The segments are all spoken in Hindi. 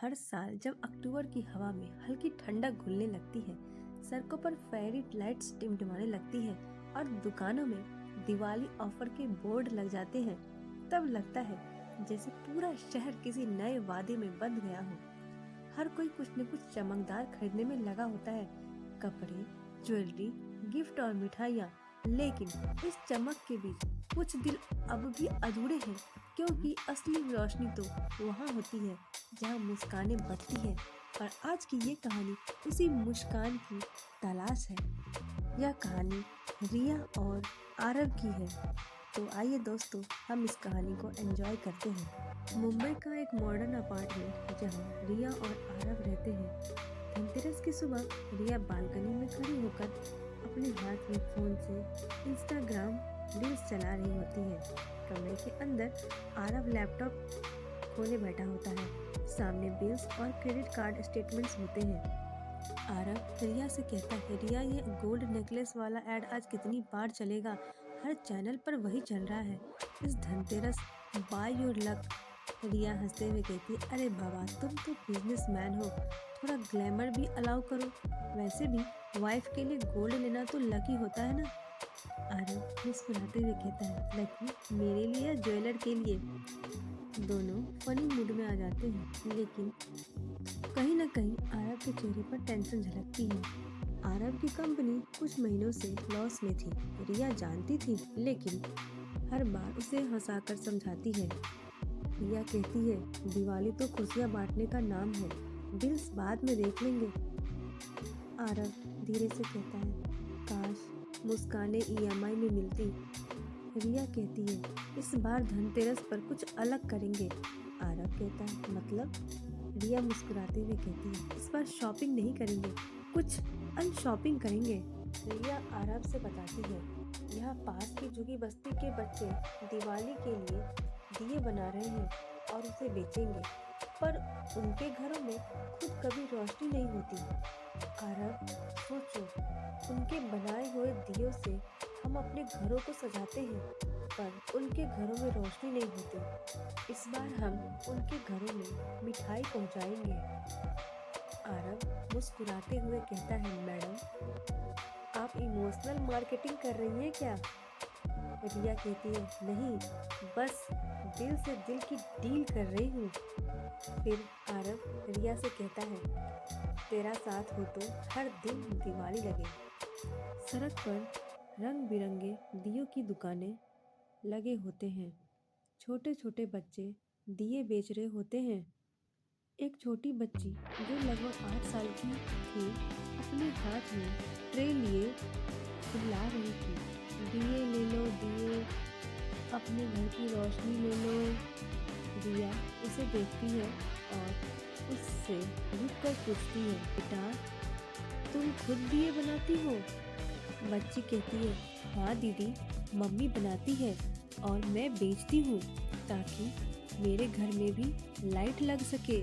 हर साल जब अक्टूबर की हवा में हल्की ठंडक घुलने लगती है, सड़कों पर फेरी लाइट्स टिमटिमाने लगती है और दुकानों में दिवाली ऑफर के बोर्ड लग जाते हैं, तब लगता है जैसे पूरा शहर किसी नए वादे में बंध गया हो। हर कोई कुछ न कुछ चमकदार खरीदने में लगा होता है, कपड़े, ज्वेलरी, गिफ्ट और मिठाइयाँ। लेकिन इस चमक के बीच कुछ दिल अब भी अधूरे हैं, क्योंकि असली रोशनी तो वहाँ होती है जहाँ मुस्कानें बढ़ती है। और आज की ये कहानी उसी मुस्कान की तलाश है। यह कहानी रिया और आरव की है। तो आइए दोस्तों, हम इस कहानी को एंजॉय करते हैं। मुंबई का एक मॉडर्न अपार्टमेंट जहाँ रिया और आरव रहते हैं। धनतेरस की सुबह रिया बालकनी में खड़ी होकर अपने हाथ में फोन से इंस्टाग्राम रील्स चला रही होती है। कमरे के अंदर आरव लैपटॉप खोले बैठा होता है। सामने बिल्स और क्रेडिट कार्ड स्टेटमेंट्स होते हैं। आरव रिया से कहता है, रिया ये गोल्ड नेकलेस वाला ऐड आज कितनी बार चलेगा? हर चैनल पर वही चल रहा है। इस धनतेरस बाय योर लक। रिया हंसते हुए कहती है, अरे बाबा, तुम तो बिजनेसमैन हो, थोड़ा ग्लैमर भी अलाउ करो। वैसे भी वाइफ के लिए गोल्ड लेना तो लकी होता है ना। आरव मुस्कुराते हुए कहता है, लकी मेरे लिए या ज्वेलर के लिए? दोनों फनी मूड में आ जाते हैं, लेकिन कहीं ना कहीं आरव के चेहरे पर टेंशन झलकती है। आरव की कंपनी कुछ महीनों से लॉस में थी। रिया जानती थी, लेकिन हर बार उसे हंसाकर समझाती है। रिया कहती है, दिवाली तो खुशियाँ बांटने का नाम है, बिल्स बाद में देख लेंगे। आरव धीरे से कहता है, काश मुस्कानें ईएमआई में मिलती। रिया कहती है, इस बार धनतेरस पर कुछ अलग करेंगे। आरव कहता है, मतलब? रिया मुस्कुराते हुए कहती है, इस बार शॉपिंग नहीं करेंगे, कुछ अनशॉपिंग करेंगे। रिया आरव से बताती है, यहाँ पास की झुगी बस्ती के बच्चे दिवाली के लिए दिए बना रहे हैं और उसे बेचेंगे, पर उनके घरों में खुद कभी रोशनी नहीं होती। आरव सोचो, उनके बनाए हुए दियों से हम अपने घरों को सजाते हैं, पर उनके घरों में रोशनी नहीं होती। इस बार हम उनके घरों में मिठाई पहुंचाएंगे। आरव मुस्कुराते हुए कहता है, मैडम आप इमोशनल मार्केटिंग कर रही हैं क्या? रिया कहती है, नहीं, बस दिल से दिल की डील कर रही हूँ। फिर आरव रिया से कहता है, तेरा साथ हो तो हर दिन दिवाली लगे। सड़क पर रंग बिरंगे दियों की दुकानें लगे होते हैं। छोटे छोटे बच्चे दिए बेच रहे होते हैं। एक छोटी बच्ची जो लगभग 8 साल की थी, अपने हाथ में ट्रे लिए चिल्ला रही थी, दिए ले लो दिए, अपने घर की रोशनी ले लो। रिया उसे देखती है और उससे रुक कर पूछती है, बेटा तुम खुद दिए बनाती हो? बच्ची कहती है, हाँ दीदी, मम्मी बनाती है और मैं बेचती हूँ ताकि मेरे घर में भी लाइट लग सके।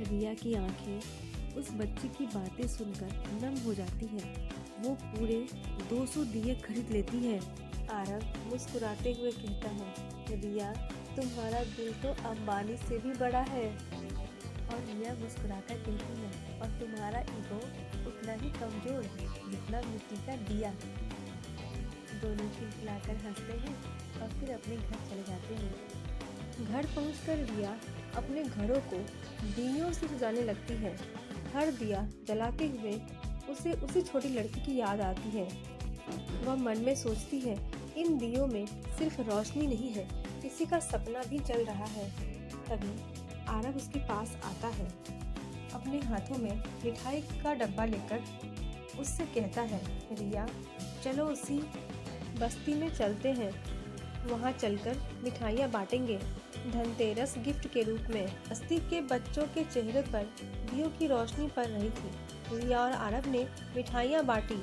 रिया की आंखें उस बच्ची की बातें सुनकर नम हो जाती है। वो पूरे 200 दिए खरीद लेती है। आरव मुस्कुराते हुए कहता है, रिया तुम्हारा दिल तो अंबानी से भी बड़ा है। और रिया मुस्कुराकर कहती है, और तुम्हारा ईगो उतना ही कमजोर जितना मिट्टी का दिया। दोनों खिलखिलाकर हंसते हैं और फिर अपने घर चले जाते हैं। घर पहुंचकर रिया अपने घरों को दियों से सजाने लगती है। हर दिया जलाते हुए उसे उसी छोटी लड़की की याद आती है। वह मन में सोचती है, इन दियों में सिर्फ रोशनी नहीं है, किसी का सपना भी जल रहा है। तभी आरव उसके पास आता है, अपने हाथों में मिठाई का डब्बा लेकर उससे कहता है, रिया चलो उसी बस्ती में चलते हैं, वहाँ चलकर मिठाइयाँ बांटेंगे धनतेरस गिफ्ट के रूप में। बस्ती के बच्चों के चेहरे पर दियों की रोशनी पड़ रही थी। रिया और आरव ने मिठाइयाँ बांटी।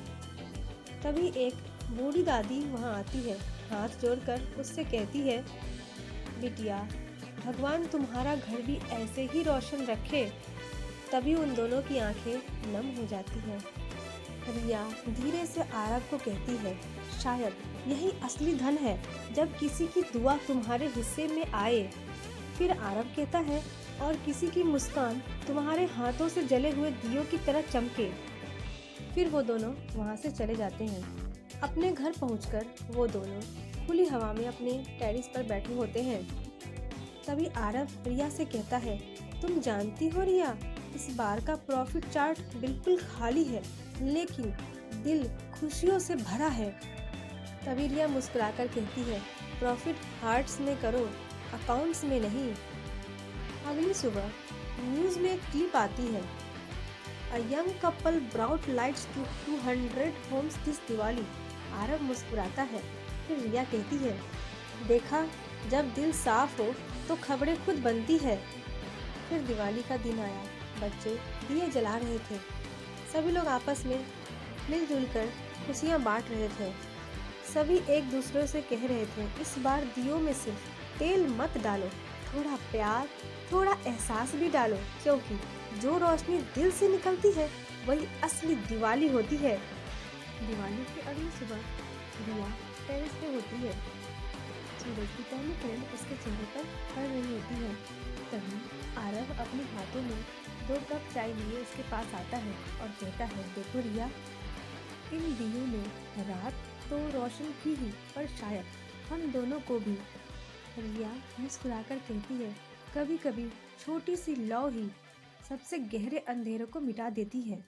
तभी एक बूढ़ी दादी वहाँ आती है, हाथ जोड़कर उससे कहती है, बिटिया भगवान तुम्हारा घर भी ऐसे ही रोशन रखे। तभी उन दोनों की आंखें नम हो जाती हैं। रिया धीरे से आरव को कहती है, शायद यही असली धन है, जब किसी की दुआ तुम्हारे हिस्से में आए। फिर आरव कहता है, और किसी की मुस्कान तुम्हारे हाथों से जले हुए दियों की तरह चमके। फिर वो दोनों वहाँ से चले जाते हैं। अपने घर पहुंचकर वो दोनों खुली हवा में अपने टेरेस पर बैठे होते हैं। तभी आरव रिया से कहता है, तुम जानती हो रिया, इस बार का प्रॉफिट चार्ट बिल्कुल खाली है, लेकिन दिल खुशियों से भरा है। तभी रिया मुस्कुराकर कहती है, प्रॉफिट हार्ट्स में करो, अकाउंट्स में नहीं। अगली सुबह न्यूज़ में एक क्लिप आती है, a young couple brought lights to 200 homes this Diwali. Aarav मुस्कुराता है। फिर रिया कहती है, देखा, जब दिल साफ हो तो खबरें खुद बनती है। फिर दिवाली का दिन आया। बच्चे दिए जला रहे थे। सभी लोग आपस में मिलजुल कर खुशियाँ बांट रहे थे। सभी एक दूसरे से कह रहे थे, इस बार दियों में सिर्फ तेल मत डालो, थोड़ा प्यार, थोड़ा एहसास भी डालो, क्योंकि जो रोशनी दिल से निकलती है वही असली दिवाली होती है। दिवाली की अगली सुबह रिया टेरेस पे होती है। सूरज की पहली किरण उसके चेहरे पर पड़ रही होती है। तभी आरव अपने हाथों में 2 कप चाय लिए उसके पास आता है और कहता है, देखो रिया, इन दियों ने रात तो रोशन की ही, पर शायद हम दोनों को भी। रिया मुस्कुराकर कहती है, कभी कभी छोटी सी लौ ही सबसे गहरे अंधेरों को मिटा देती है।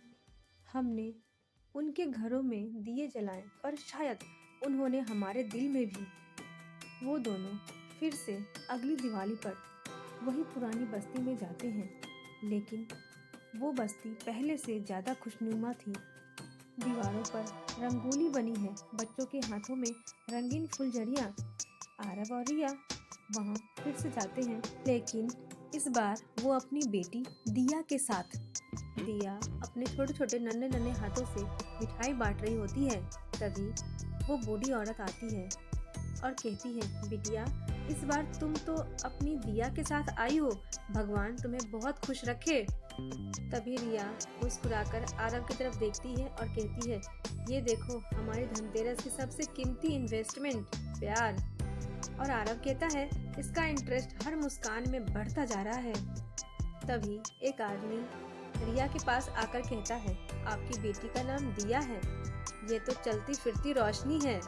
हमने उनके घरों में दिए जलाए, पर शायद उन्होंने हमारे दिल में भी। वो दोनों फिर से अगली दिवाली पर वही पुरानी बस्ती में जाते हैं, लेकिन वो बस्ती पहले से ज़्यादा खुशनुमा थी। दीवारों पर रंगोली बनी है, बच्चों के हाथों में रंगीन फुलझड़ियाँ। आरव और रिया वहाँ फिर से जाते हैं, लेकिन इस बार वो अपनी बेटी दिया के साथ। दिया अपने छोटे छोटे नन्हे नन्हे हाथों से मिठाई बांट रही होती है। तभी वो बूढ़ी औरत आती है और कहती है, बिटिया, इस बार तुम तो अपनी दिया के साथ आई हो, भगवान तुम्हें बहुत खुश रखे। तभी रिया मुस्कुराकर आरव की तरफ देखती है और कहती है, ये देखो हमारी धनतेरस की सबसे कीमती इन्वेस्टमेंट, प्यार। और आरव कहता है, इसका इंटरेस्ट हर मुस्कान में बढ़ता जा रहा है। तभी एक आदमी रिया के पास आकर कहता है, आपकी बेटी का नाम दिया है, ये तो चलती फिरती रोशनी है।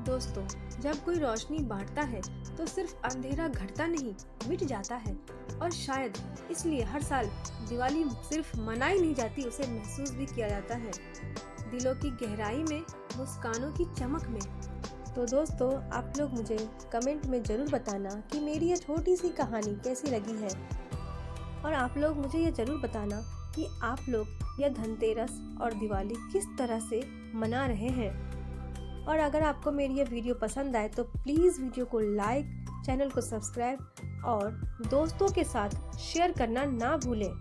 दोस्तों, जब कोई रोशनी बांटता है तो सिर्फ अंधेरा घटता नहीं, मिट जाता है। और शायद इसलिए हर साल दिवाली सिर्फ मनाई नहीं जाती, उसे महसूस भी किया जाता है, दिलों की गहराई में, मुस्कानों की चमक में। तो दोस्तों, आप लोग मुझे कमेंट में ज़रूर बताना कि मेरी ये छोटी सी कहानी कैसी लगी है, और आप लोग मुझे ये ज़रूर बताना कि आप लोग यह धनतेरस और दिवाली किस तरह से मना रहे हैं। और अगर आपको मेरी ये वीडियो पसंद आए तो प्लीज़ वीडियो को लाइक, चैनल को सब्सक्राइब और दोस्तों के साथ शेयर करना ना भूलें।